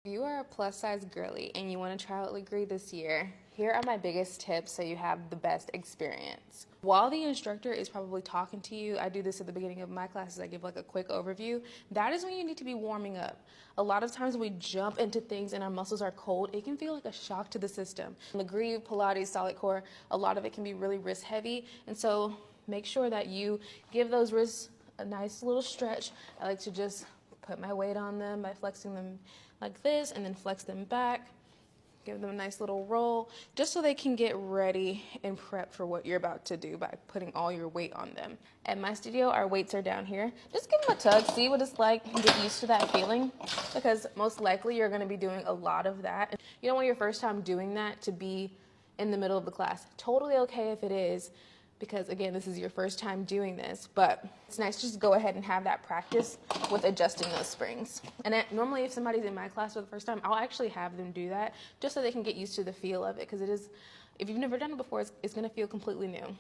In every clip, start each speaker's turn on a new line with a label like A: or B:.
A: If you are a plus size girly and you want to try out Lagree this year, here are my biggest tips so you have the best experience. While the instructor is probably talking to you, I do this at the beginning of my classes, I give like a quick overview. That is when you need to be warming up. A lot of times we jump into things and our muscles are cold. It can feel like a shock to the system. Lagree, Pilates, solid core, a lot of it can be really wrist heavy. And so make sure that you give those wrists a nice little stretch. I like to just put my weight on them by flexing them like this and then flex them back. Give them a nice little roll just so they can get ready and prep for what you're about to do by putting all your weight on them. At my studio, our weights are down here. Just give them a tug, see what it's like, and get used to that feeling because most likely you're going to be doing a lot of that. You don't want your first time doing that to be in the middle of the class. Totally okay if it is, because again, this is your first time doing this, but it's nice to just go ahead and have that practice with adjusting those springs. And normally if somebody's in my class for the first time, I'll actually have them do that just so they can get used to the feel of it, because it is, if you've never done it before, it's gonna feel completely new.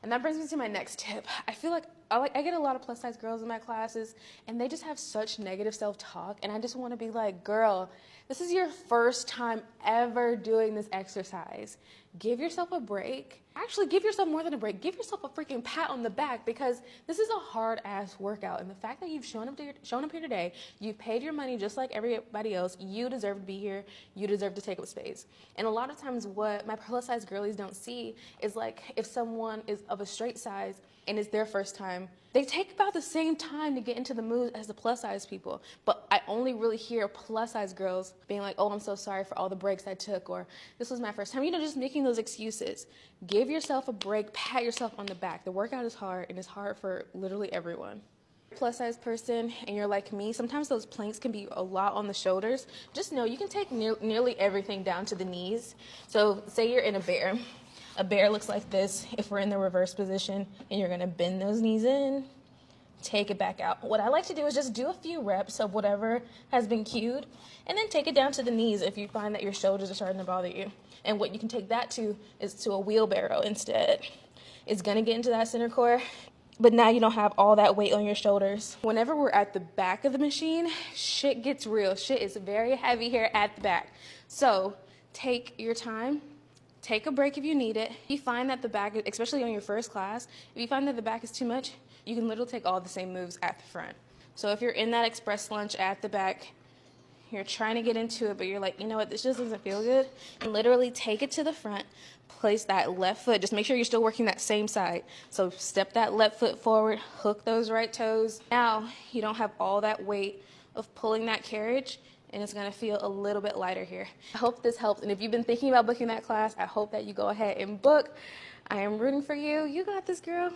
A: And that brings me to my next tip. I feel like I get a lot of plus size girls in my classes and they just have such negative self-talk, and I just wanna be like, girl, this is your first time ever doing this exercise. Give yourself a break. Actually, give yourself more than a break. Give yourself a freaking pat on the back, because this is a hard-ass workout. And the fact that you've shown up here today, you've paid your money just like everybody else, you deserve to be here. You deserve to take up space. And a lot of times what my plus-size girlies don't see is, like, if someone is of a straight size and it's their first time, they take about the same time to get into the mood as the plus-size people. But I only really hear plus-size girls being like, oh, I'm so sorry for all the breaks I took, or this was my first time. You know, just making those excuses. Give yourself a break, pat yourself on the back. The workout is hard, and it's hard for literally everyone. Plus size person and you're like me, sometimes those planks can be a lot on the shoulders. Just know you can take nearly everything down to the knees. So say you're in a bear. A bear looks like this if we're in the reverse position, and you're gonna bend those knees in, take it back out. What I like to do is just do a few reps of whatever has been cued, and then take it down to the knees if you find that your shoulders are starting to bother you. And what you can take that to is to a wheelbarrow instead. It's gonna get into that center core, but now you don't have all that weight on your shoulders. Whenever we're at the back of the machine, shit gets real. Shit is very heavy here at the back. So take your time. Take a break if you need it. If you find that the back, especially on your first class, if you find that the back is too much, you can literally take all the same moves at the front. So if you're in that express lunge at the back, you're trying to get into it, but you're like, you know what, this just doesn't feel good, and literally take it to the front, place that left foot, just make sure you're still working that same side. So step that left foot forward, hook those right toes. Now you don't have all that weight of pulling that carriage, and it's gonna feel a little bit lighter here. I hope this helps, and if you've been thinking about booking that class, I hope that you go ahead and book. I am rooting for you. You got this, girl.